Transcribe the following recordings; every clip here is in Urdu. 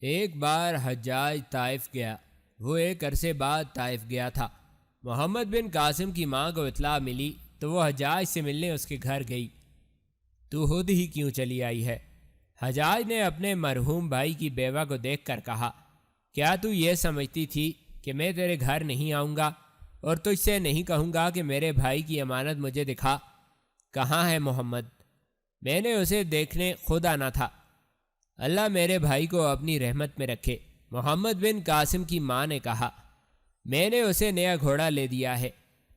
ایک بار حجاج طائف گیا۔ وہ ایک عرصے بعد طائف گیا تھا۔ محمد بن قاسم کی ماں کو اطلاع ملی تو وہ حجاج سے ملنے اس کے گھر گئی۔ تو خود ہی کیوں چلی آئی ہے؟ حجاج نے اپنے مرحوم بھائی کی بیوہ کو دیکھ کر کہا، کیا تو یہ سمجھتی تھی کہ میں تیرے گھر نہیں آؤں گا اور تجھ سے نہیں کہوں گا کہ میرے بھائی کی امانت مجھے دکھا؟ کہاں ہے محمد؟ میں نے اسے دیکھنے خود آنا تھا۔ اللہ میرے بھائی کو اپنی رحمت میں رکھے۔ محمد بن قاسم کی ماں نے کہا، میں نے اسے نیا گھوڑا لے دیا ہے۔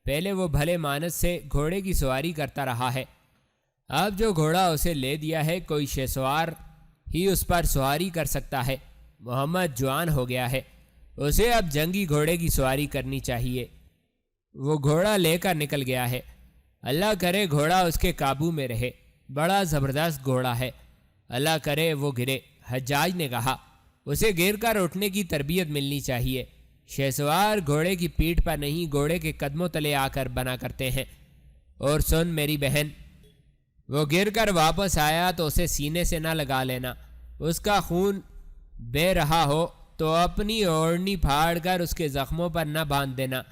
پہلے وہ بھلے مانس سے گھوڑے کی سواری کرتا رہا ہے، اب جو گھوڑا اسے لے دیا ہے کوئی شہ سوار ہی اس پر سواری کر سکتا ہے۔ محمد جوان ہو گیا ہے، اسے اب جنگی گھوڑے کی سواری کرنی چاہیے۔ وہ گھوڑا لے کر نکل گیا ہے، اللہ کرے گھوڑا اس کے قابو میں رہے، بڑا زبردست گھوڑا ہے، اللہ کرے وہ گرے۔ حجاج نے کہا، اسے گر کر اٹھنے کی تربیت ملنی چاہیے۔ شہ سوار گھوڑے کی پیٹھ پر نہیں گھوڑے کے قدموں تلے آ کر بنا کرتے ہیں۔ اور سن میری بہن، وہ گر کر واپس آیا تو اسے سینے سے نہ لگا لینا، اس کا خون بہہ رہا ہو تو اپنی اوڑھنی پھاڑ کر اس کے زخموں پر نہ باندھ دینا،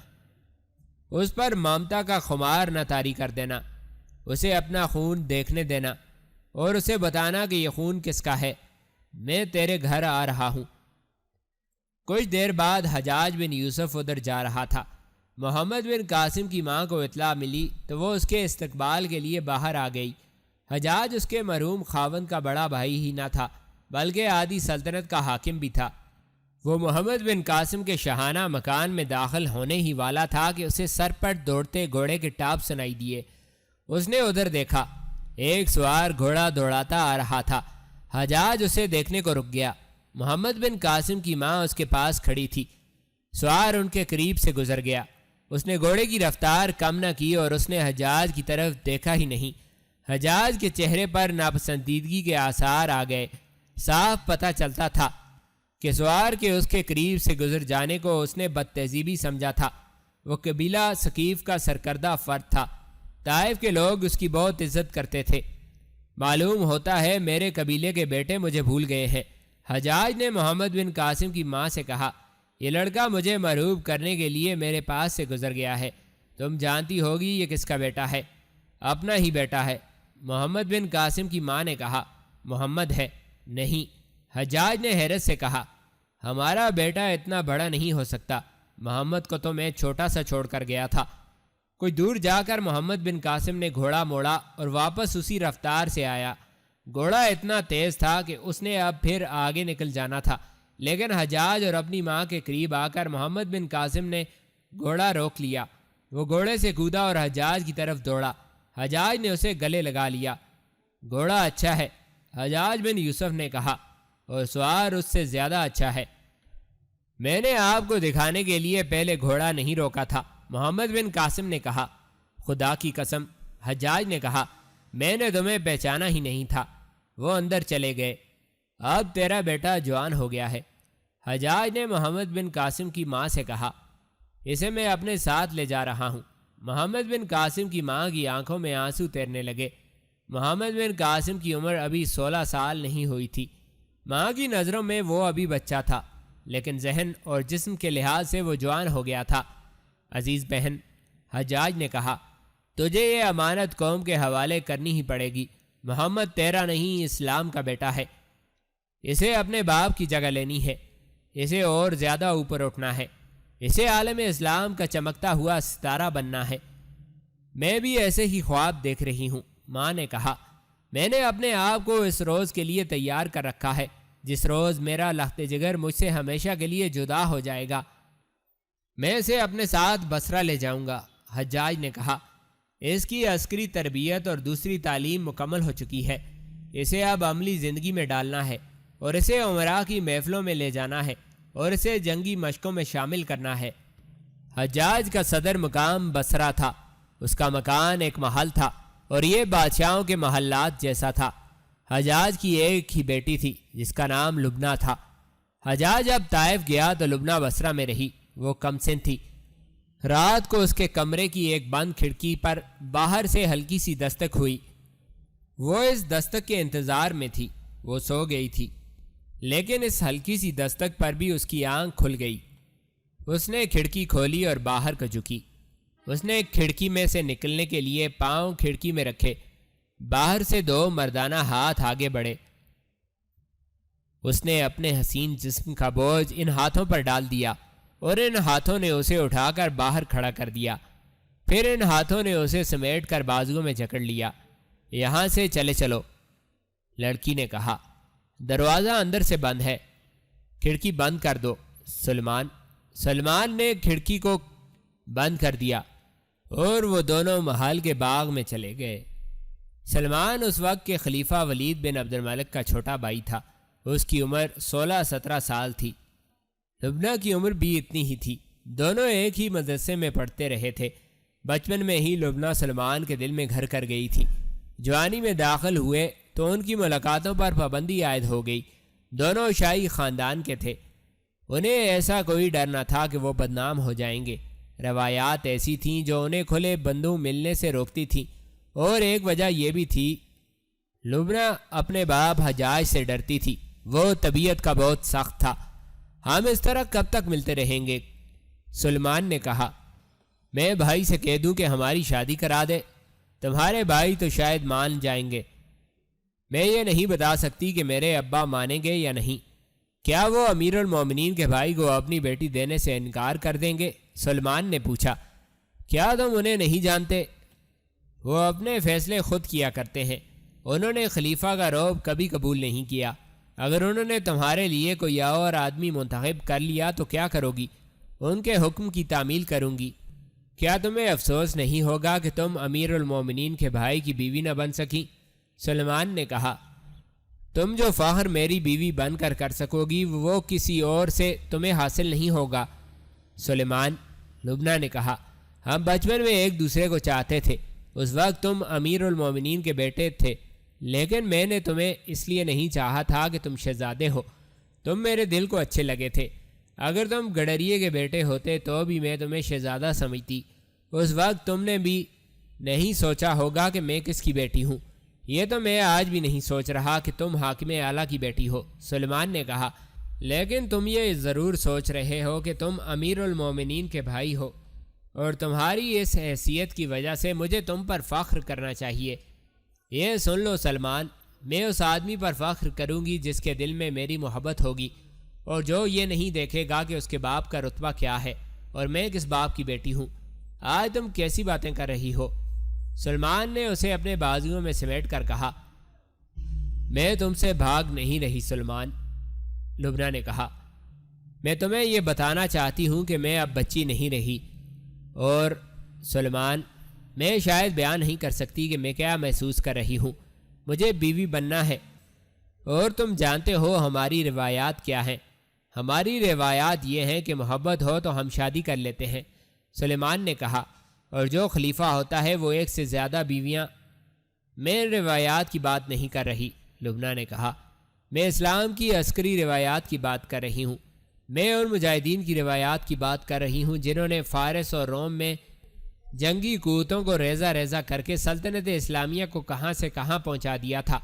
اس پر ممتا کا خمار نہ طاری کر دینا، اسے اپنا خون دیکھنے دینا اور اسے بتانا کہ یہ خون کس کا ہے، میں تیرے گھر آ رہا ہوں۔ کچھ دیر بعد حجاج بن یوسف ادھر جا رہا تھا۔ محمد بن قاسم کی ماں کو اطلاع ملی تو وہ اس کے استقبال کے لیے باہر آ گئی۔ حجاج اس کے مرحوم خاوند کا بڑا بھائی ہی نہ تھا بلکہ آدھی سلطنت کا حاکم بھی تھا۔ وہ محمد بن قاسم کے شاہانہ مکان میں داخل ہونے ہی والا تھا کہ اسے سر پر دوڑتے گھوڑے کے ٹاپ سنائی دیے۔ اس نے ادھر دیکھا، ایک سوار گھوڑا دوڑاتا آ رہا تھا۔ حجاج اسے دیکھنے کو رک گیا۔ محمد بن قاسم کی ماں اس کے پاس کھڑی تھی۔ سوار ان کے قریب سے گزر گیا۔ اس نے گھوڑے کی رفتار کم نہ کی اور اس نے حجاج کی طرف دیکھا ہی نہیں۔ حجاج کے چہرے پر ناپسندیدگی کے آثار آ گئے۔ صاف پتہ چلتا تھا کہ سوار کے اس کے قریب سے گزر جانے کو اس نے بد تہذیبی سمجھا تھا۔ وہ قبیلہ ثقیف کا سرکردہ فرد تھا۔ طائف کے لوگ اس کی بہت عزت کرتے تھے۔ معلوم ہوتا ہے میرے قبیلے کے بیٹے مجھے بھول گئے ہیں۔ حجاج نے محمد بن قاسم کی ماں سے کہا، یہ لڑکا مجھے مرعوب کرنے کے لیے میرے پاس سے گزر گیا ہے، تم جانتی ہوگی یہ کس کا بیٹا ہے؟ اپنا ہی بیٹا ہے۔ محمد بن قاسم کی ماں نے کہا، محمد ہے؟ نہیں۔ حجاج نے حیرت سے کہا، ہمارا بیٹا اتنا بڑا نہیں ہو سکتا، محمد کو تو میں چھوٹا سا چھوڑ کر گیا تھا۔ کچھ دور جا کر محمد بن قاسم نے گھوڑا موڑا اور واپس اسی رفتار سے آیا۔ گھوڑا اتنا تیز تھا کہ اس نے اب پھر آگے نکل جانا تھا، لیکن حجاج اور اپنی ماں کے قریب آ کر محمد بن قاسم نے گھوڑا روک لیا۔ وہ گھوڑے سے کودا اور حجاج کی طرف دوڑا۔ حجاج نے اسے گلے لگا لیا۔ گھوڑا اچھا ہے، حجاج بن یوسف نے کہا، اور سوار اس سے زیادہ اچھا ہے۔ میں نے آپ کو دکھانے کے لیے پہلے گھوڑا نہیں روکا تھا، محمد بن قاسم نے کہا۔ خدا کی قسم، حجاج نے کہا، میں نے تمہیں پہچانا ہی نہیں تھا۔ وہ اندر چلے گئے۔ اب تیرا بیٹا جوان ہو گیا ہے، حجاج نے محمد بن قاسم کی ماں سے کہا، اسے میں اپنے ساتھ لے جا رہا ہوں۔ محمد بن قاسم کی ماں کی آنکھوں میں آنسو تیرنے لگے۔ محمد بن قاسم کی عمر ابھی 16 سال نہیں ہوئی تھی۔ ماں کی نظروں میں وہ ابھی بچہ تھا، لیکن ذہن اور جسم کے لحاظ سے وہ جوان ہو گیا تھا۔ عزیز بہن، حجاج نے کہا، تجھے یہ امانت قوم کے حوالے کرنی ہی پڑے گی۔ محمد تیرا نہیں، اسلام کا بیٹا ہے، اسے اپنے باپ کی جگہ لینی ہے، اسے اور زیادہ اوپر اٹھنا ہے، اسے عالم اسلام کا چمکتا ہوا ستارہ بننا ہے۔ میں بھی ایسے ہی خواب دیکھ رہی ہوں، ماں نے کہا۔ میں نے اپنے آپ کو اس روز کے لیے تیار کر رکھا ہے جس روز میرا لخت جگر مجھ سے ہمیشہ کے لیے جدا ہو جائے گا۔ میں اسے اپنے ساتھ بصرہ لے جاؤں گا۔ حجاج نے کہا، اس کی عسکری تربیت اور دوسری تعلیم مکمل ہو چکی ہے، اسے اب عملی زندگی میں ڈالنا ہے اور اسے عمرا کی محفلوں میں لے جانا ہے اور اسے جنگی مشقوں میں شامل کرنا ہے۔ حجاج کا صدر مقام بصرہ تھا، اس کا مکان ایک محل تھا اور یہ بادشاہوں کے محلات جیسا تھا۔ حجاج کی ایک ہی بیٹی تھی جس کا نام لبنہ تھا۔ حجاج اب طائف گیا تو لبنہ بصرہ میں رہی۔ وہ کم سن تھی۔ رات کو اس کے کمرے کی ایک بند کھڑکی پر باہر سے ہلکی سی دستک ہوئی۔ وہ اس دستک کے انتظار میں تھی۔ وہ سو گئی تھی، لیکن اس ہلکی سی دستک پر بھی اس کی آنکھ کھل گئی۔ اس نے کھڑکی کھولی اور باہر کو جھکی۔ اس نے کھڑکی میں سے نکلنے کے لیے پاؤں کھڑکی میں رکھے۔ باہر سے دو مردانہ ہاتھ آگے بڑھے۔ اس نے اپنے حسین جسم کا بوجھ ان ہاتھوں پر ڈال دیا اور ان ہاتھوں نے اسے اٹھا کر باہر کھڑا کر دیا۔ پھر ان ہاتھوں نے اسے سمیٹ کر بازوؤں میں جکڑ لیا۔ یہاں سے چلے چلو، لڑکی نے کہا۔ دروازہ اندر سے بند ہے، کھڑکی بند کر دو سلمان نے کھڑکی کو بند کر دیا اور وہ دونوں محل کے باغ میں چلے گئے۔ سلمان اس وقت کے خلیفہ ولید بن عبد الملک کا چھوٹا بھائی تھا۔ اس کی عمر 16-17 سال تھی۔ لبنہ کی عمر بھی اتنی ہی تھی۔ دونوں ایک ہی مدرسے میں پڑھتے رہے تھے۔ بچپن میں ہی لبنہ سلمان کے دل میں گھر کر گئی تھی۔ جوانی میں داخل ہوئے تو ان کی ملاقاتوں پر پابندی عائد ہو گئی۔ دونوں شاہی خاندان کے تھے۔ انہیں ایسا کوئی ڈر نہ تھا کہ وہ بدنام ہو جائیں گے۔ روایات ایسی تھیں جو انہیں کھلے بندوں ملنے سے روکتی تھیں، اور ایک وجہ یہ بھی تھی، لبنہ اپنے باپ حجاج سے ڈرتی تھی۔ وہ طبیعت کا بہت سخت تھا۔ ہم اس طرح کب تک ملتے رہیں گے؟ سلمان نے کہا۔ میں بھائی سے کہہ دوں کہ ہماری شادی کرا دے؟ تمہارے بھائی تو شاید مان جائیں گے۔ میں یہ نہیں بتا سکتی کہ میرے ابا مانیں گے یا نہیں۔ کیا وہ امیر المومنین کے بھائی کو اپنی بیٹی دینے سے انکار کر دیں گے؟ سلمان نے پوچھا۔ کیا تم انہیں نہیں جانتے؟ وہ اپنے فیصلے خود کیا کرتے ہیں۔ انہوں نے خلیفہ کا رعب کبھی قبول نہیں کیا۔ اگر انہوں نے تمہارے لیے کوئی اور آدمی منتخب کر لیا تو کیا کرو گی؟ ان کے حکم کی تعمیل کروں گی۔ کیا تمہیں افسوس نہیں ہوگا کہ تم امیر المومنین کے بھائی کی بیوی نہ بن سکیں؟ سلمان نے کہا۔ تم جو فخر میری بیوی بن کر سکو گی وہ کسی اور سے تمہیں حاصل نہیں ہوگا۔ سلیمان، لبنہ نے کہا، ہم بچپن میں ایک دوسرے کو چاہتے تھے۔ اس وقت تم امیر المومنین کے بیٹے تھے، لیکن میں نے تمہیں اس لیے نہیں چاہا تھا کہ تم شہزادے ہو۔ تم میرے دل کو اچھے لگے تھے۔ اگر تم گڈریے کے بیٹے ہوتے تو بھی میں تمہیں شہزادہ سمجھتی۔ اس وقت تم نے بھی نہیں سوچا ہوگا کہ میں کس کی بیٹی ہوں۔ یہ تو میں آج بھی نہیں سوچ رہا کہ تم حاکم اعلیٰ کی بیٹی ہو، سلمان نے کہا، لیکن تم یہ ضرور سوچ رہے ہو کہ تم امیر المومنین کے بھائی ہو، اور تمہاری اس حیثیت کی وجہ سے مجھے تم پر فخر کرنا چاہیے۔ یہ سن لو سلمان، میں اس آدمی پر فخر کروں گی جس کے دل میں میری محبت ہوگی، اور جو یہ نہیں دیکھے گا کہ اس کے باپ کا رتبہ کیا ہے اور میں کس باپ کی بیٹی ہوں۔ آج تم کیسی باتیں کر رہی ہو؟ سلمان نے اسے اپنے بازوؤں میں سمیٹ کر کہا۔ میں تم سے بھاگ نہیں رہی سلمان، لبنہ نے کہا۔ میں تمہیں یہ بتانا چاہتی ہوں کہ میں اب بچی نہیں رہی، اور سلمان، میں شاید بیان نہیں کر سکتی کہ میں کیا محسوس کر رہی ہوں۔ مجھے بیوی بننا ہے، اور تم جانتے ہو ہماری روایات کیا ہیں۔ ہماری روایات یہ ہیں کہ محبت ہو تو ہم شادی کر لیتے ہیں، سلیمان نے کہا، اور جو خلیفہ ہوتا ہے وہ ایک سے زیادہ بیویاں۔ میں روایات کی بات نہیں کر رہی، لبنہ نے کہا، میں اسلام کی عسکری روایات کی بات کر رہی ہوں۔ میں ان مجاہدین کی روایات کی بات کر رہی ہوں جنہوں نے فارس اور روم میں جنگی قوتوں کو ریزہ ریزہ کر کے سلطنت اسلامیہ کو کہاں سے کہاں پہنچا دیا تھا۔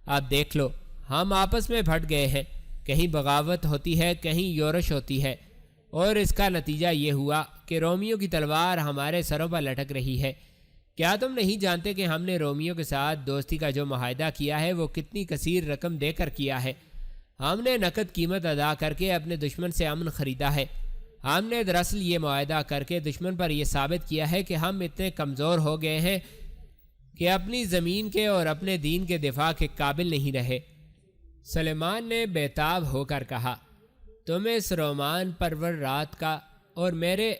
اب دیکھ لو، ہم آپس میں پھٹ گئے ہیں، کہیں بغاوت ہوتی ہے، کہیں یورش ہوتی ہے، اور اس کا نتیجہ یہ ہوا کہ رومیوں کی تلوار ہمارے سروں پر لٹک رہی ہے۔ کیا تم نہیں جانتے کہ ہم نے رومیوں کے ساتھ دوستی کا جو معاہدہ کیا ہے وہ کتنی کثیر رقم دے کر کیا ہے؟ ہم نے نقد قیمت ادا کر کے اپنے دشمن سے امن خریدا ہے۔ ہم نے دراصل یہ معاہدہ کر کے دشمن پر یہ ثابت کیا ہے کہ ہم اتنے کمزور ہو گئے ہیں کہ اپنی زمین کے اور اپنے دین کے دفاع کے قابل نہیں رہے۔ سلیمان نے بیتاب ہو کر کہا، تم اس رومان پرور رات کا اور میرے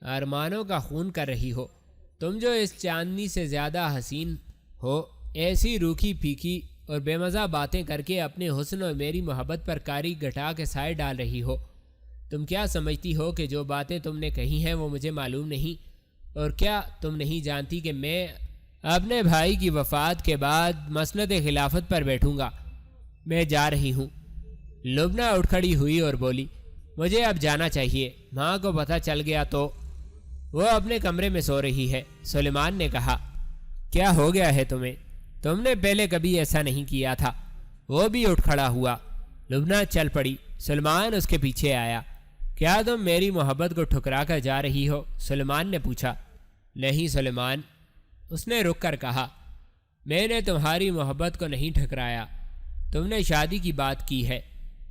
ارمانوں کا خون کر رہی ہو۔ تم جو اس چاندنی سے زیادہ حسین ہو، ایسی روکھی پھیکی اور بے مزہ باتیں کر کے اپنے حسن اور میری محبت پر کاری گھٹا کے سائے ڈال رہی ہو۔ تم کیا سمجھتی ہو کہ جو باتیں تم نے کہی ہیں وہ مجھے معلوم نہیں؟ اور کیا تم نہیں جانتی کہ میں اپنے بھائی کی وفات کے بعد مسند خلافت پر بیٹھوں گا؟ میں جا رہی ہوں۔ لبنہ اٹھ کھڑی ہوئی اور بولی، مجھے اب جانا چاہیے، ماں کو پتہ چل گیا تو۔ وہ اپنے کمرے میں سو رہی ہے۔ سلیمان نے کہا، کیا ہو گیا ہے تمہیں؟ تم نے پہلے کبھی ایسا نہیں کیا تھا۔ وہ بھی اٹھ کھڑا ہوا۔ لبنہ چل پڑی، سلمان اس کے پیچھے آیا۔ کیا تم میری محبت کو ٹھکرا کر جا رہی ہو؟ سلمان نے پوچھا۔ نہیں سلمان، اس نے رک کر کہا، میں نے تمہاری محبت کو نہیں ٹھکرایا، تم نے شادی کی بات کی ہے،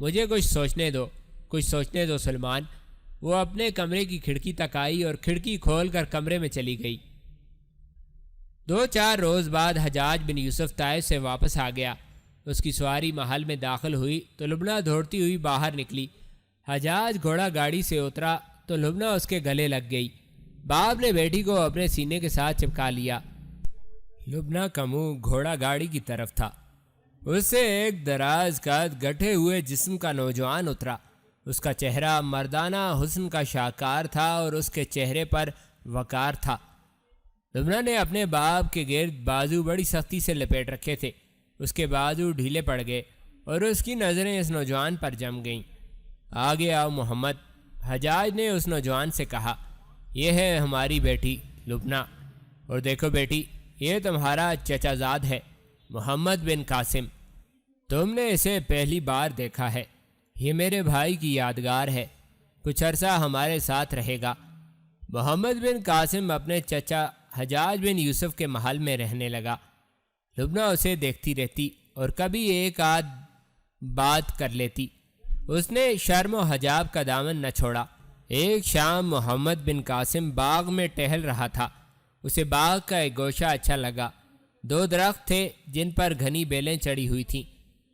مجھے کچھ سوچنے دو سلمان۔ وہ اپنے کمرے کی کھڑکی تک آئی اور کھڑکی کھول کر کمرے میں چلی گئی۔ 2-4 روز بعد حجاج بن یوسف طائف سے واپس آ گیا۔ اس کی سواری محل میں داخل ہوئی تو لبنہ دوڑتی ہوئی باہر نکلی۔ حجاج گھوڑا گاڑی سے اترا تو لبنہ اس کے گلے لگ گئی۔ باپ نے بیٹی کو اپنے سینے کے ساتھ چپکا لیا۔ لبنہ کا منہ گھوڑا گاڑی کی طرف تھا۔ اس سے ایک دراز قد گٹھے ہوئے جسم کا نوجوان اترا۔ اس کا چہرہ مردانہ حسن کا شاہکار تھا اور اس کے چہرے پر وقار تھا۔ لبنہ نے اپنے باپ کے گرد بازو بڑی سختی سے لپیٹ رکھے تھے۔ اس کے بازو ڈھیلے پڑ گئے اور اس کی نظریں اس نوجوان پر جم گئیں۔ آگے آؤ محمد، حجاج نے اس نوجوان سے کہا، یہ ہے ہماری بیٹی لبنہ، اور دیکھو بیٹی، یہ تمہارا چچا زاد ہے محمد بن قاسم، تم نے اسے پہلی بار دیکھا ہے، یہ میرے بھائی کی یادگار ہے، کچھ عرصہ ہمارے ساتھ رہے گا۔ محمد بن قاسم اپنے چچا حجاج بن یوسف کے محل میں رہنے لگا۔ لبنہ اسے دیکھتی رہتی اور کبھی ایک آدھ بات کر لیتی۔ اس نے شرم و حجاب کا دامن نہ چھوڑا۔ ایک شام محمد بن قاسم باغ میں ٹہل رہا تھا۔ اسے باغ کا ایک گوشہ اچھا لگا۔ 2 درخت تھے جن پر گھنی بیلیں چڑھی ہوئی تھیں۔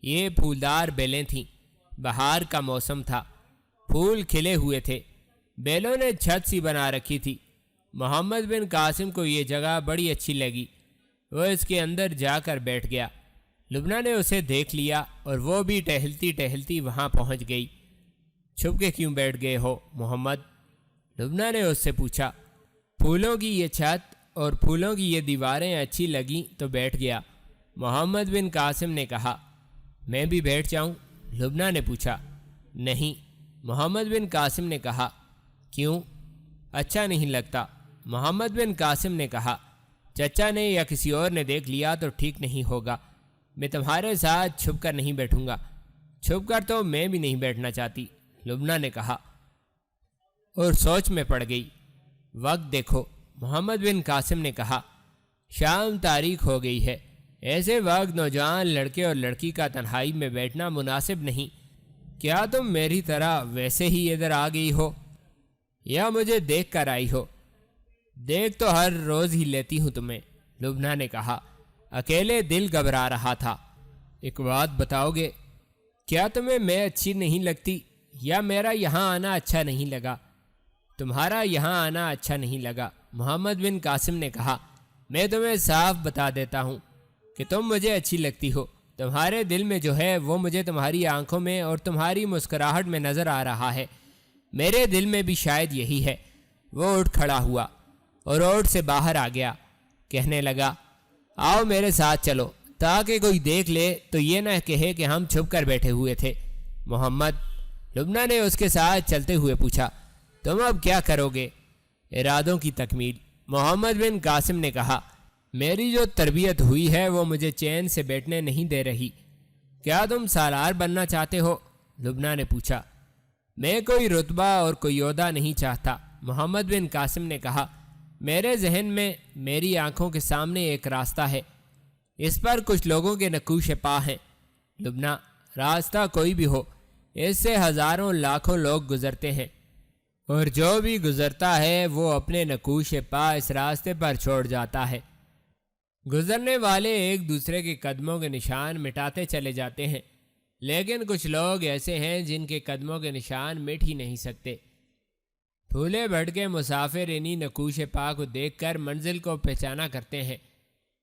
یہ پھولدار بیلیں تھیں۔ بہار کا موسم تھا، پھول کھلے ہوئے تھے۔ بیلوں نے چھت سی بنا رکھی تھی۔ محمد بن قاسم کو یہ جگہ بڑی اچھی لگی۔ وہ اس کے اندر جا کر بیٹھ گیا۔ لبنہ نے اسے دیکھ لیا اور وہ بھی ٹہلتی ٹہلتی وہاں پہنچ گئی۔ چھپ کے کیوں بیٹھ گئے ہو محمد؟ لبنہ نے اس سے پوچھا۔ پھولوں کی یہ چھت اور پھولوں کی یہ دیواریں اچھی لگیں تو بیٹھ گیا۔ محمد بن قاسم نے کہا، میں بھی بیٹھ جاؤں؟ لبنہ نے پوچھا۔ نہیں، محمد بن قاسم نے کہا۔ کیوں؟ اچھا نہیں لگتا؟ محمد بن قاسم نے کہا، چچا نے یا کسی اور نے دیکھ لیا تو ٹھیک نہیں ہوگا۔ میں تمہارے ساتھ چھپ کر نہیں بیٹھوں گا۔ چھپ کر تو میں بھی نہیں بیٹھنا چاہتی، لبنہ نے کہا اور سوچ میں پڑ گئی۔ وقت دیکھو، محمد بن قاسم نے کہا، شام تاریک ہو گئی ہے، ایسے وقت نوجوان لڑکے اور لڑکی کا تنہائی میں بیٹھنا مناسب نہیں۔ کیا تم میری طرح ویسے ہی ادھر آ گئی ہو یا مجھے دیکھ کر آئی ہو؟ دیکھ تو ہر روز ہی لیتی ہوں تمہیں، لبنہ نے کہا۔ اکیلے دل گھبرا رہا تھا۔ ایک بات بتاؤ گے، کیا تمہیں میں اچھی نہیں لگتی یا میرا یہاں آنا اچھا نہیں لگا؟ تمہارا یہاں آنا اچھا نہیں لگا، محمد بن قاسم نے کہا۔ میں تمہیں صاف بتا دیتا ہوں کہ تم مجھے اچھی لگتی ہو۔ تمہارے دل میں جو ہے وہ مجھے تمہاری آنکھوں میں اور تمہاری مسکراہٹ میں نظر آ رہا ہے۔ میرے دل میں بھی شاید یہی ہے۔ وہ اٹھ کھڑا ہوا اور اوٹ سے باہر آ گیا۔ کہنے لگا، آؤ میرے ساتھ چلو، تاکہ کوئی دیکھ لے تو یہ نہ کہے کہ ہم چھپ کر بیٹھے ہوئے تھے۔ محمد، لبنہ نے اس کے ساتھ چلتے ہوئے پوچھا، تم اب کیا کرو گے؟ ارادوں کی تکمیل، محمد بن قاسم نے کہا۔ میری جو تربیت ہوئی ہے وہ مجھے چین سے بیٹھنے نہیں دے رہی۔ کیا تم سالار بننا چاہتے ہو؟ لبنہ نے پوچھا۔ میں کوئی رتبہ اور کوئی عہدہ نہیں چاہتا، محمد بن قاسم نے کہا۔ میرے ذہن میں، میری آنکھوں کے سامنے ایک راستہ ہے، اس پر کچھ لوگوں کے نقوش پا ہیں۔ لبنہ، راستہ کوئی بھی ہو، اس سے ہزاروں لاکھوں لوگ گزرتے ہیں، اور جو بھی گزرتا ہے وہ اپنے نقوش پا اس راستے پر چھوڑ جاتا ہے۔ گزرنے والے ایک دوسرے کے قدموں کے نشان مٹاتے چلے جاتے ہیں، لیکن کچھ لوگ ایسے ہیں جن کے قدموں کے نشان مٹ ہی نہیں سکتے۔ پھولے بھٹکے مسافر انہی نقوش پا کو دیکھ کر منزل کو پہچانا کرتے ہیں۔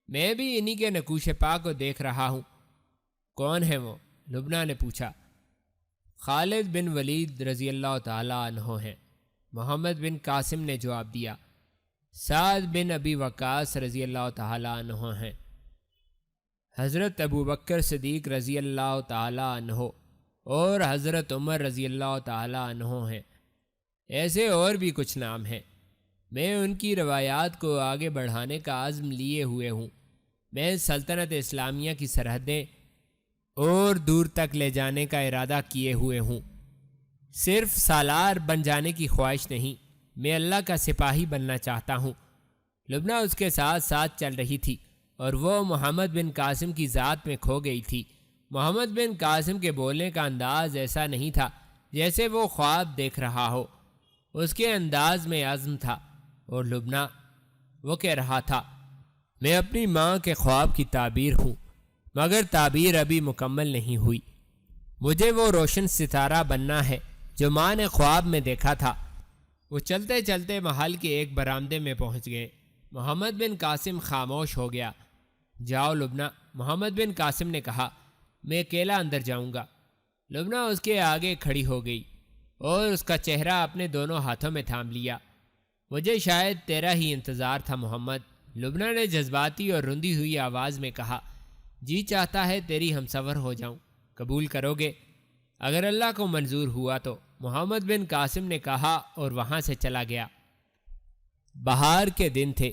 میں بھی انہی کے نقوش پا کو دیکھ رہا ہوں۔ کون ہے وہ؟ لبنہ نے پوچھا۔ خالد بن ولید رضی اللہ تعالیٰ عنہ ہیں، محمد بن قاسم نے جواب دیا۔ سعد بن ابی وقاص رضی اللہ تعالیٰ عنہ ہیں، حضرت ابوبکر صدیق رضی اللہ تعالیٰ عنہ اور حضرت عمر رضی اللہ تعالیٰ عنہ ہیں۔ ایسے اور بھی کچھ نام ہیں۔ میں ان کی روایات کو آگے بڑھانے کا عزم لیے ہوئے ہوں۔ میں سلطنت اسلامیہ کی سرحدیں اور دور تک لے جانے کا ارادہ کیے ہوئے ہوں۔ صرف سالار بن جانے کی خواہش نہیں، میں اللہ کا سپاہی بننا چاہتا ہوں۔ لبنہ اس کے ساتھ ساتھ چل رہی تھی اور وہ محمد بن قاسم کی ذات میں کھو گئی تھی۔ محمد بن قاسم کے بولنے کا انداز ایسا نہیں تھا جیسے وہ خواب دیکھ رہا ہو، اس کے انداز میں عزم تھا۔ اور لبنہ، وہ کہہ رہا تھا، میں اپنی ماں کے خواب کی تعبیر ہوں، مگر تعبیر ابھی مکمل نہیں ہوئی۔ مجھے وہ روشن ستارہ بننا ہے جو ماں نے خواب میں دیکھا تھا۔ وہ چلتے چلتے محل کے ایک برآمدے میں پہنچ گئے۔ محمد بن قاسم خاموش ہو گیا۔ جاؤ لبنہ، محمد بن قاسم نے کہا، میں اکیلا اندر جاؤں گا۔ لبنہ اس کے آگے کھڑی ہو گئی اور اس کا چہرہ اپنے دونوں ہاتھوں میں تھام لیا۔ مجھے شاید تیرا ہی انتظار تھا محمد، لبنہ نے جذباتی اور رندی ہوئی آواز میں کہا۔ جی چاہتا ہے تیری ہمسفر ہو جاؤں، قبول کرو گے؟ اگر اللہ کو منظور ہوا تو، محمد بن قاسم نے کہا اور وہاں سے چلا گیا۔ بہار کے دن تھے۔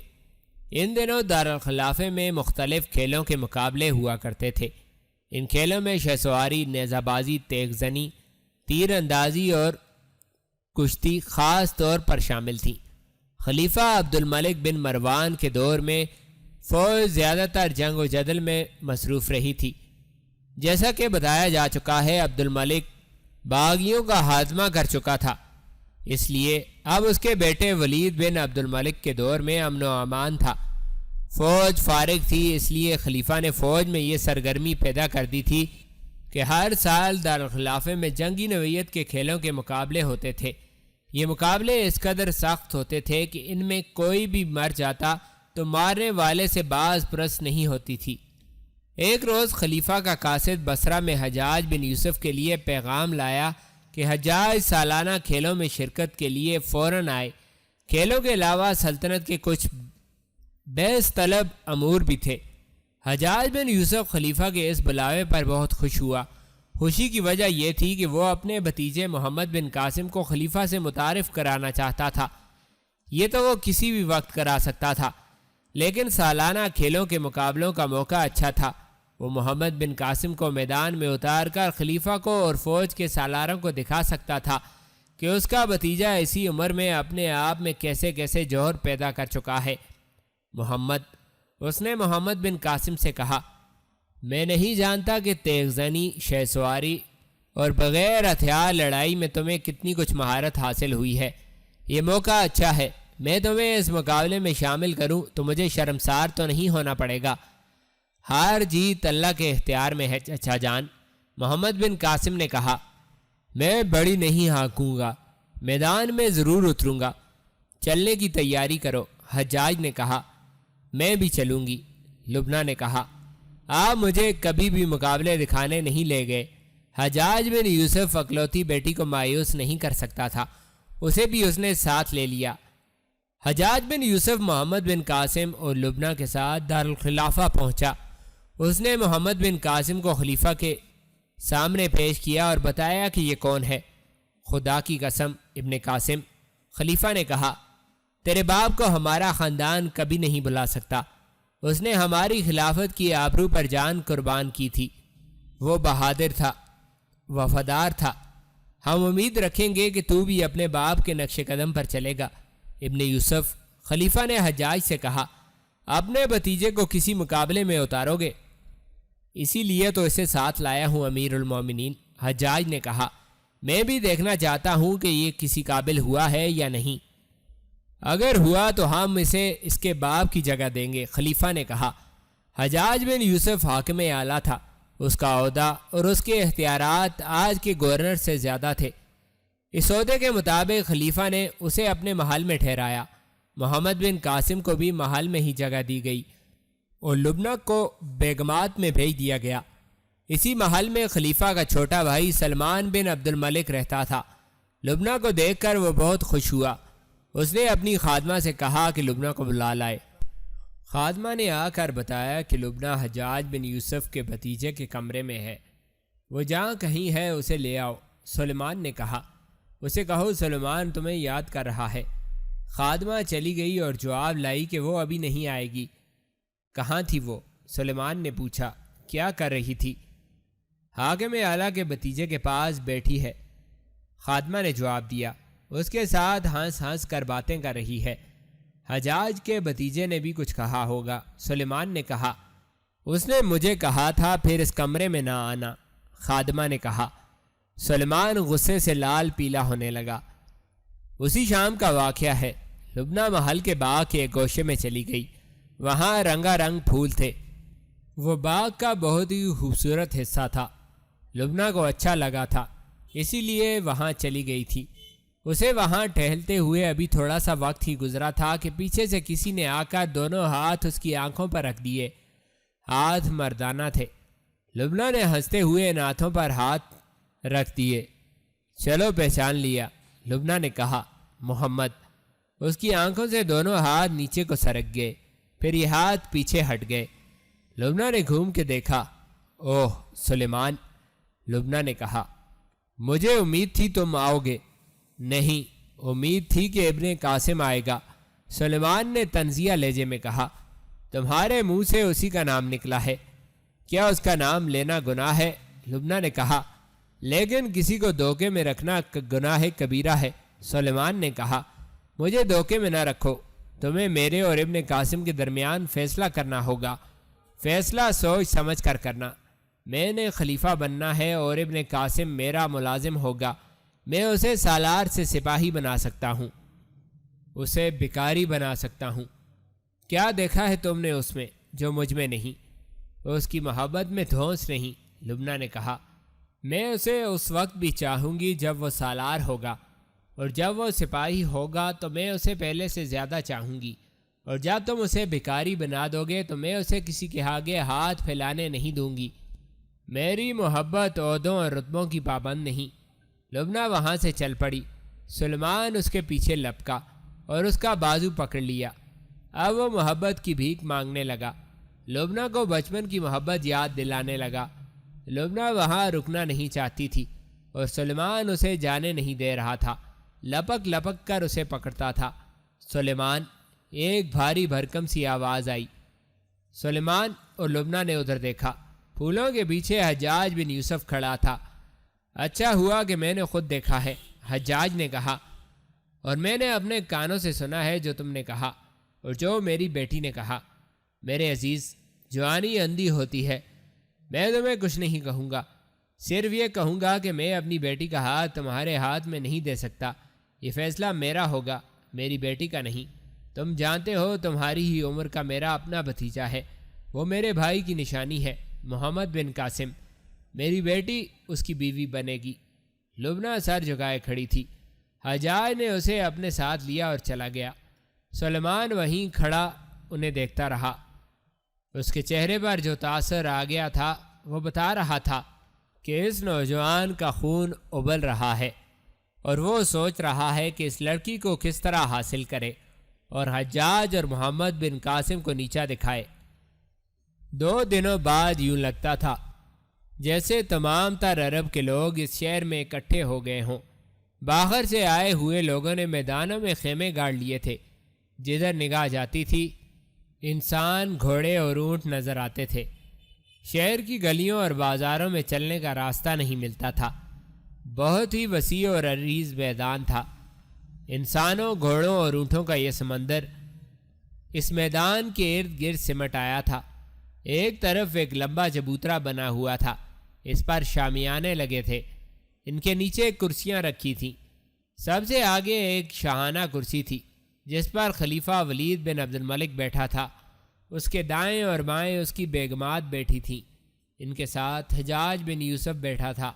ان دنوں دارالخلافے میں مختلف کھیلوں کے مقابلے ہوا کرتے تھے۔ ان کھیلوں میں شہ سواری، نیزہ بازی، تیغ زنی، تیر اندازی اور کشتی خاص طور پر شامل تھیں۔ خلیفہ عبد الملک بن مروان کے دور میں فوج زیادہ تر جنگ و جدل میں مصروف رہی تھی۔ جیسا کہ بتایا جا چکا ہے، عبد الملک باغیوں کا ہاضمہ کر چکا تھا، اس لیے اب اس کے بیٹے ولید بن عبد الملک کے دور میں امن و امان تھا۔ فوج فارغ تھی، اس لیے خلیفہ نے فوج میں یہ سرگرمی پیدا کر دی تھی کہ ہر سال دارالخلافے میں جنگی نوعیت کے کھیلوں کے مقابلے ہوتے تھے۔ یہ مقابلے اس قدر سخت ہوتے تھے کہ ان میں کوئی بھی مر جاتا تو مارنے والے سے باز پرس نہیں ہوتی تھی۔ ایک روز خلیفہ کا قاصد بصرہ میں حجاج بن یوسف کے لیے پیغام لایا کہ حجاج سالانہ کھیلوں میں شرکت کے لیے فوراً آئے۔ کھیلوں کے علاوہ سلطنت کے کچھ بیس طلب امور بھی تھے۔ حجاج بن یوسف خلیفہ کے اس بلاوے پر بہت خوش ہوا۔ خوشی کی وجہ یہ تھی کہ وہ اپنے بھتیجے محمد بن قاسم کو خلیفہ سے متعارف کرانا چاہتا تھا۔ یہ تو وہ کسی بھی وقت کرا سکتا تھا، لیکن سالانہ کھیلوں کے مقابلوں کا موقع اچھا تھا۔ وہ محمد بن قاسم کو میدان میں اتار کر خلیفہ کو اور فوج کے سالاروں کو دکھا سکتا تھا کہ اس کا بھتیجا اسی عمر میں اپنے آپ میں کیسے کیسے جوہر پیدا کر چکا ہے۔ اس نے محمد بن قاسم سے کہا، میں نہیں جانتا کہ تیغ زنی، شہ سواری اور بغیر ہتھیار لڑائی میں تمہیں کتنی کچھ مہارت حاصل ہوئی ہے۔ یہ موقع اچھا ہے، میں تمہیں اس مقابلے میں شامل کروں تو مجھے شرمسار تو نہیں ہونا پڑے گا۔ ہار جیت اللہ کے اختیار میں ہے چچا جان، محمد بن قاسم نے کہا۔ میں بڑی نہیں ہانکوں گا، میدان میں ضرور اتروں گا، چلنے کی تیاری کرو، حجاج نے کہا۔ میں بھی چلوں گی، لبنہ نے کہا۔ آپ مجھے کبھی بھی مقابلے دکھانے نہیں لے گئے۔ حجاج بن یوسف اکلوتی بیٹی کو مایوس نہیں کر سکتا تھا، اسے بھی اس نے ساتھ لے لیا۔ حجاج بن یوسف محمد بن قاسم اور لبنہ کے ساتھ دارالخلافہ پہنچا۔ اس نے محمد بن قاسم کو خلیفہ کے سامنے پیش کیا اور بتایا کہ یہ کون ہے۔ خدا کی قسم ابن قاسم، خلیفہ نے کہا، تیرے باپ کو ہمارا خاندان کبھی نہیں بلا سکتا۔ اس نے ہماری خلافت کی آبرو پر جان قربان کی تھی۔ وہ بہادر تھا، وفادار تھا۔ ہم امید رکھیں گے کہ تو بھی اپنے باپ کے نقش قدم پر چلے گا۔ ابن یوسف، خلیفہ نے حجاج سے کہا، اپنے بھتیجے کو کسی مقابلے میں اتارو گے؟ اسی لیے تو اسے ساتھ لایا ہوں امیر المومنین، حجاج نے کہا۔ میں بھی دیکھنا چاہتا ہوں کہ یہ کسی قابل ہوا ہے یا نہیں۔ اگر ہوا تو ہم اسے اس کے باپ کی جگہ دیں گے، خلیفہ نے کہا۔ حجاج بن یوسف حاکم اعلیٰ تھا، اس کا عہدہ اور اس کے اختیارات آج کے گورنر سے زیادہ تھے۔ اس عہدے کے مطابق خلیفہ نے اسے اپنے محل میں ٹھہرایا۔ محمد بن قاسم کو بھی محل میں ہی جگہ دی گئی اور لبنہ کو بیگمات میں بھیج دیا گیا۔ اسی محل میں خلیفہ کا چھوٹا بھائی سلمان بن عبد الملک رہتا تھا۔ لبنہ کو دیکھ کر وہ بہت خوش ہوا۔ اس نے اپنی خادمہ سے کہا کہ لبنہ کو بلا لائے۔ خادمہ نے آ کر بتایا کہ لبنہ حجاج بن یوسف کے بھتیجے کے کمرے میں ہے، وہ جہاں کہیں ہے اسے لے آؤ۔ سلیمان نے کہا، اسے کہو سلیمان تمہیں یاد کر رہا ہے۔ خادمہ چلی گئی اور جواب لائی کہ وہ ابھی نہیں آئے گی۔ کہاں تھی وہ؟ سلیمان نے پوچھا۔ کیا کر رہی تھی؟ حاکم اعلیٰ کے بھتیجے کے پاس بیٹھی ہے۔ خادمہ نے جواب دیا، اس کے ساتھ ہنس ہنس کر باتیں کر رہی ہے۔ حجاج کے بھتیجے نے بھی کچھ کہا ہوگا۔ سلیمان نے کہا، اس نے مجھے کہا تھا پھر اس کمرے میں نہ آنا۔ خادمہ نے کہا۔ سلیمان غصے سے لال پیلا ہونے لگا۔ اسی شام کا واقعہ ہے۔ لبنہ محل کے باغ کے ایک گوشے میں چلی گئی۔ وہاں رنگا رنگ پھول تھے۔ وہ باغ کا بہت ہی خوبصورت حصہ تھا۔ لبنہ کو اچھا لگا تھا، اسی لیے وہاں چلی گئی تھی۔ اسے وہاں ٹہلتے ہوئے ابھی تھوڑا سا وقت ہی گزرا تھا کہ پیچھے سے کسی نے آ کر دونوں ہاتھ اس کی آنکھوں پر رکھ دیے۔ ہاتھ مردانہ تھے۔ لبنہ نے ہنستے ہوئے ان ہاتھوں پر ہاتھ رکھ دیے۔ چلو پہچان لیا، لبنہ نے کہا۔ محمد۔ اس کی آنکھوں سے دونوں ہاتھ نیچے کو سرک گئے، پھر یہ ہاتھ پیچھے ہٹ گئے۔ لبنہ نے گھوم کے دیکھا۔ اوہ سلیمان، لبنہ نے کہا۔ مجھے امید تھی تم آؤ گے۔ نہیں، امید تھی کہ ابن قاسم آئے گا، سلیمان نے طنزیہ لہجے میں کہا۔ تمہارے منہ سے اسی کا نام نکلا ہے، کیا اس کا نام لینا گناہ ہے؟ لبنہ نے کہا۔ لیکن کسی کو دھوکے میں رکھنا گناہ کبیرہ ہے، سلیمان نے کہا۔ مجھے دھوکے میں نہ رکھو، تمہیں میرے اور ابن قاسم کے درمیان فیصلہ کرنا ہوگا، فیصلہ سوچ سمجھ کر کرنا۔ میں نے خلیفہ بننا ہے اور ابن قاسم میرا ملازم ہوگا۔ میں اسے سالار سے سپاہی بنا سکتا ہوں، اسے بکاری بنا سکتا ہوں۔ کیا دیکھا ہے تم نے اس میں جو مجھ میں نہیں؟ اس کی محبت میں دھونس نہیں، لبنہ نے کہا۔ میں اسے اس وقت بھی چاہوں گی جب وہ سالار ہوگا، اور جب وہ سپاہی ہوگا تو میں اسے پہلے سے زیادہ چاہوں گی، اور جب تم اسے بھکاری بنا دو گے تو میں اسے کسی کے آگے ہاتھ پھیلانے نہیں دوں گی۔ میری محبت عہدوں اور رتبوں کی پابند نہیں۔ لبنہ وہاں سے چل پڑی۔ سلیمان اس کے پیچھے لپکا اور اس کا بازو پکڑ لیا۔ اب وہ محبت کی بھیک مانگنے لگا۔ لبنہ کو بچپن کی محبت یاد دلانے لگا۔ لبنہ وہاں رکنا نہیں چاہتی تھی اور سلیمان اسے جانے نہیں دے رہا تھا، لپک لپک کر اسے پکڑتا تھا۔ سلیمان، ایک بھاری بھرکم سی آواز آئی۔ سلیمان اور لبنہ نے ادھر دیکھا۔ پھولوں کے پیچھے حجاج بن یوسف کھڑا تھا۔ اچھا ہوا کہ میں نے خود دیکھا ہے، حجاج نے کہا، اور میں نے اپنے کانوں سے سنا ہے جو تم نے کہا اور جو میری بیٹی نے کہا۔ میرے عزیز، جوانی اندھی ہوتی ہے، میں تمہیں کچھ نہیں کہوں گا، صرف یہ کہوں گا کہ میں اپنی بیٹی کا ہاتھ تمہارے ہاتھ میں نہیں دے سکتا۔ یہ فیصلہ میرا ہوگا، میری بیٹی کا نہیں۔ تم جانتے ہو تمہاری ہی عمر کا میرا اپنا بھتیجا ہے، وہ میرے بھائی کی نشانی ہے، محمد بن قاسم۔ میری بیٹی اس کی بیوی بنے گی۔ لبنہ سر جھکائے کھڑی تھی۔ حجاج نے اسے اپنے ساتھ لیا اور چلا گیا۔ سلیمان وہیں کھڑا انہیں دیکھتا رہا۔ اس کے چہرے پر جو تاثر آ گیا تھا وہ بتا رہا تھا کہ اس نوجوان کا خون ابل رہا ہے اور وہ سوچ رہا ہے کہ اس لڑکی کو کس طرح حاصل کرے اور حجاج اور محمد بن قاسم کو نیچا دکھائے۔ 2 دنوں بعد یوں لگتا تھا جیسے تمام تر عرب کے لوگ اس شہر میں اکٹھے ہو گئے ہوں۔ باہر سے آئے ہوئے لوگوں نے میدانوں میں خیمے گاڑ لیے تھے۔ جدھر نگاہ جاتی تھی انسان، گھوڑے اور اونٹ نظر آتے تھے۔ شہر کی گلیوں اور بازاروں میں چلنے کا راستہ نہیں ملتا تھا۔ بہت ہی وسیع اور عریض میدان تھا۔ انسانوں، گھوڑوں اور اونٹوں کا یہ سمندر اس میدان کے ارد گرد سمٹ آیا تھا۔ ایک طرف ایک لمبا چبوترا بنا ہوا تھا، اس پر شامیانے لگے تھے، ان کے نیچے کرسیاں رکھی تھیں۔ سب سے آگے ایک شاہانہ کرسی تھی جس پر خلیفہ ولید بن عبد الملک بیٹھا تھا۔ اس کے دائیں اور بائیں اس کی بیگمات بیٹھی تھیں۔ ان کے ساتھ حجاج بن یوسف بیٹھا تھا،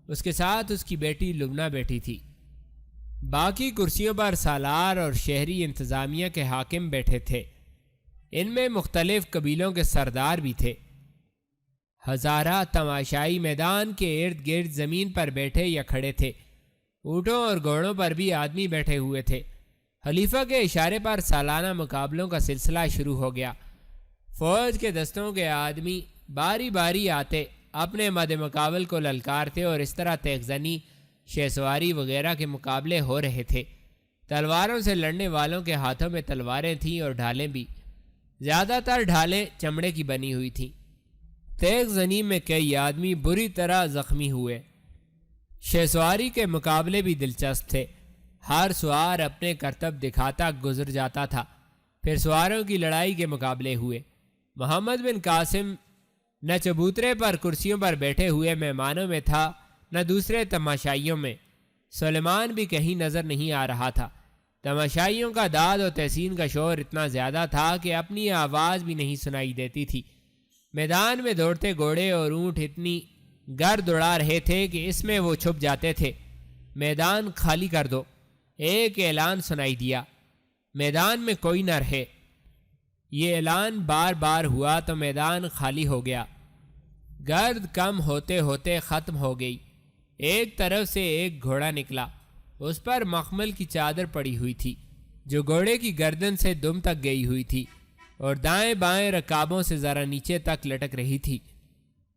اس کے ساتھ اس کی بیٹی لبنہ بیٹھی تھی۔ باقی کرسیوں پر سالار اور شہری انتظامیہ کے حاکم بیٹھے تھے، ان میں مختلف قبیلوں کے سردار بھی تھے۔ ہزارہ تماشائی میدان کے ارد گرد زمین پر بیٹھے یا کھڑے تھے۔ اونٹوں اور گھوڑوں پر بھی آدمی بیٹھے ہوئے تھے۔ خلیفہ کے اشارے پر سالانہ مقابلوں کا سلسلہ شروع ہو گیا۔ فوج کے دستوں کے آدمی باری باری آتے، اپنے مد مقابل کو للکارتے اور اس طرح تیغ زنی، شہ سواری وغیرہ کے مقابلے ہو رہے تھے۔ تلواروں سے لڑنے والوں کے ہاتھوں میں تلواریں تھیں اور ڈھالیں بھی۔ زیادہ تر ڈھالیں چمڑے کی بنی ہوئی تھیں۔ تیغ زنی میں کئی آدمی بری طرح زخمی ہوئے۔ شہسواری کے مقابلے بھی دلچسپ تھے۔ ہر سوار اپنے کرتب دکھاتا گزر جاتا تھا۔ پھر سواروں کی لڑائی کے مقابلے ہوئے۔ محمد بن قاسم نہ چبوترے پر کرسیوں پر بیٹھے ہوئے مہمانوں میں تھا، نہ دوسرے تماشائیوں میں۔ سلیمان بھی کہیں نظر نہیں آ رہا تھا۔ تماشائیوں کا داد و تحسین کا شور اتنا زیادہ تھا کہ اپنی آواز بھی نہیں سنائی دیتی تھی۔ میدان میں دوڑتے گھوڑے اور اونٹ اتنی گرد اڑا رہے تھے کہ اس میں وہ چھپ جاتے تھے۔ میدان خالی کر دو، ایک اعلان سنائی دیا، میدان میں کوئی نہ رہے۔ یہ اعلان بار بار ہوا تو میدان خالی ہو گیا۔ گرد کم ہوتے ہوتے ختم ہو گئی۔ ایک طرف سے ایک گھوڑا نکلا، اس پر مخمل کی چادر پڑی ہوئی تھی جو گھوڑے کی گردن سے دم تک گئی ہوئی تھی اور دائیں بائیں رکابوں سے ذرا نیچے تک لٹک رہی تھی۔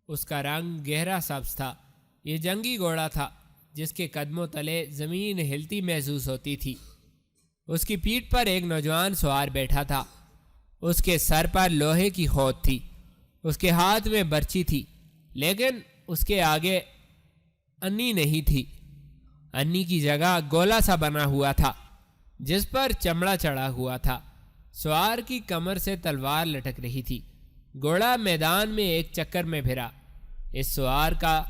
اس کا رنگ گہرا سبز تھا۔ یہ جنگی گھوڑا تھا جس کے قدموں تلے زمین ہلتی محسوس ہوتی تھی۔ اس کی پیٹھ پر ایک نوجوان سوار بیٹھا تھا۔ اس کے سر پر لوہے کی خود تھی۔ اس کے ہاتھ میں برچی تھی، لیکن اس کے آگے انی نہیں تھی۔ انی کی جگہ گولا سا بنا ہوا تھا جس پر چمڑا چڑھا ہوا تھا۔ سوار کی کمر سے تلوار لٹک رہی تھی۔ گھوڑا میدان میں ایک چکر میں پھرا۔ اس سوار کا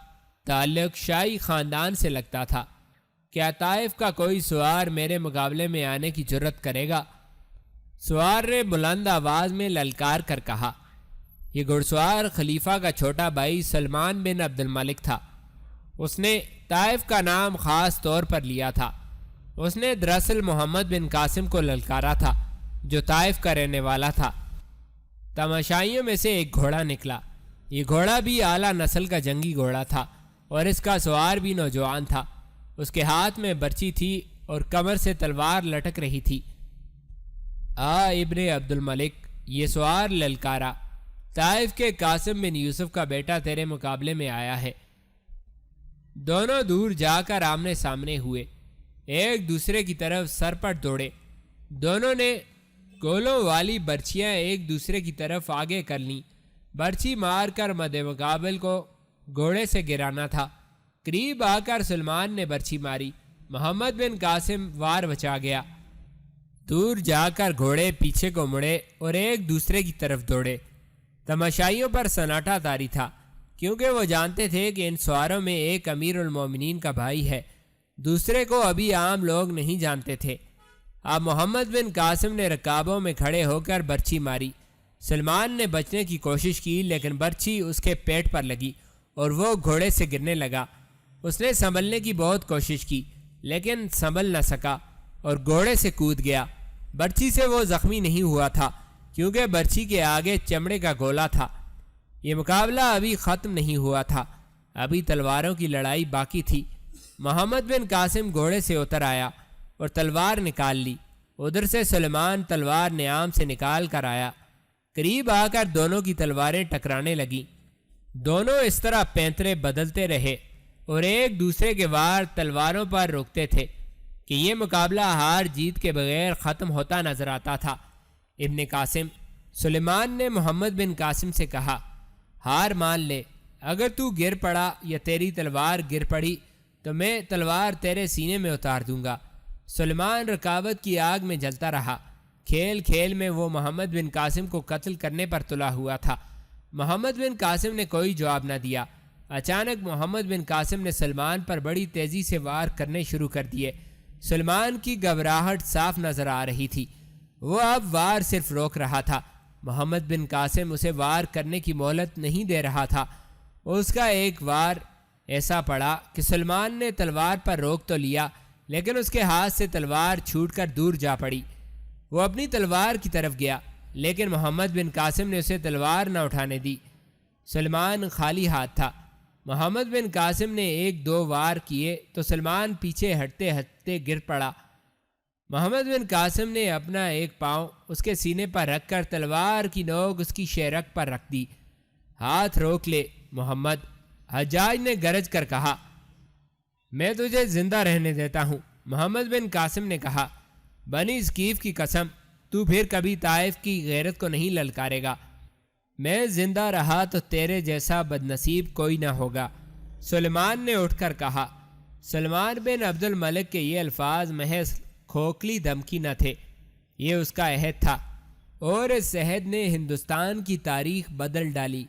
تعلق شاہی خاندان سے لگتا تھا۔ کیا طائف کا کوئی سوار میرے مقابلے میں آنے کی جرت کرے گا؟ سوار نے بلند آواز میں للکار کر کہا۔ یہ گھڑ سوار خلیفہ کا چھوٹا بھائی سلمان بن عبد الملک تھا۔ اس نے طائف کا نام خاص طور پر لیا تھا۔ اس نے دراصل محمد بن قاسم کو للکارا تھا جو طائف کا رہنے والا تھا۔ تماشائیوں میں سے ایک گھوڑا نکلا۔ یہ گھوڑا بھی اعلیٰ نسل کا جنگی گھوڑا تھا اور اس کا سوار بھی نوجوان تھا۔ اس کے ہاتھ میں برچی تھی اور کمر سے تلوار لٹک رہی تھی۔ ابن عبد الملک، یہ سوار للکارا، طائف کے قاسم بن یوسف کا بیٹا تیرے مقابلے میں آیا ہے۔ دونوں دور جا کر آمنے سامنے ہوئے، ایک دوسرے کی طرف سر پر دوڑے۔ دونوں نے گولوں والی برچیاں ایک دوسرے کی طرف آگے کر لیں۔ برچی مار کر مد مقابل کو گھوڑے سے گرانا تھا۔ قریب آ کر سلمان نے برچی ماری۔ محمد بن قاسم وار بچا گیا۔ دور جا کر گھوڑے پیچھے کو مڑے اور ایک دوسرے کی طرف دوڑے۔ تماشائیوں پر سناٹا طاری تھا، کیونکہ وہ جانتے تھے کہ ان سواروں میں ایک امیر المومنین کا بھائی ہے، دوسرے کو ابھی عام لوگ نہیں جانتے تھے۔ اب محمد بن قاسم نے رکابوں میں کھڑے ہو کر برچی ماری۔ سلمان نے بچنے کی کوشش کی، لیکن برچی اس کے پیٹ پر لگی اور وہ گھوڑے سے گرنے لگا۔ اس نے سنبھلنے کی بہت کوشش کی، لیکن سنبھل نہ سکا اور گھوڑے سے کود گیا۔ برچی سے وہ زخمی نہیں ہوا تھا، کیونکہ برچی کے آگے چمڑے کا گولا تھا۔ یہ مقابلہ ابھی ختم نہیں ہوا تھا، ابھی تلواروں کی لڑائی باقی تھی۔ محمد بن قاسم گھوڑے سے اتر آیا اور تلوار نکال لی۔ ادھر سے سلمان تلوار نیام سے نکال کر آیا۔ قریب آ کر دونوں کی تلواریں ٹکرانے لگیں۔ دونوں اس طرح پینترے بدلتے رہے اور ایک دوسرے کے وار تلواروں پر روکتے تھے کہ یہ مقابلہ ہار جیت کے بغیر ختم ہوتا نظر آتا تھا۔ ابن قاسم، سلیمان نے محمد بن قاسم سے کہا، ہار مان لے، اگر تو گر پڑا یا تیری تلوار گر پڑی تو میں تلوار تیرے سینے میں اتار دوں گا۔ سلیمان رکاوٹ کی آگ میں جلتا رہا۔ کھیل کھیل میں وہ محمد بن قاسم کو قتل کرنے پر تلا ہوا تھا۔ محمد بن قاسم نے کوئی جواب نہ دیا۔ اچانک محمد بن قاسم نے سلمان پر بڑی تیزی سے وار کرنے شروع کر دیے۔ سلمان کی گھبراہٹ صاف نظر آ رہی تھی۔ وہ اب وار صرف روک رہا تھا۔ محمد بن قاسم اسے وار کرنے کی مہلت نہیں دے رہا تھا۔ اس کا ایک وار ایسا پڑا کہ سلمان نے تلوار پر روک تو لیا، لیکن اس کے ہاتھ سے تلوار چھوٹ کر دور جا پڑی۔ وہ اپنی تلوار کی طرف گیا، لیکن محمد بن قاسم نے اسے تلوار نہ اٹھانے دی۔ سلمان خالی ہاتھ تھا۔ محمد بن قاسم نے ایک دو وار کیے تو سلمان پیچھے ہٹتے ہٹتے گر پڑا۔ محمد بن قاسم نے اپنا ایک پاؤں اس کے سینے پر رکھ کر تلوار کی نوک اس کی شہرک پر رکھ دی۔ ہاتھ روک لے محمد، حجاج نے گرج کر کہا۔ میں تجھے زندہ رہنے دیتا ہوں، محمد بن قاسم نے کہا۔ بنی ثقیف کی قسم، تو پھر کبھی طائف کی غیرت کو نہیں للکارے گا۔ میں زندہ رہا تو تیرے جیسا بدنصیب کوئی نہ ہوگا۔ سلیمان نے اٹھ کر کہا۔ سلمان بن عبد الملک کے یہ الفاظ محض کھوکھلی دھمکی نہ تھے، یہ اس کا عہد تھا، اور اس عہد نے ہندوستان کی تاریخ بدل ڈالی۔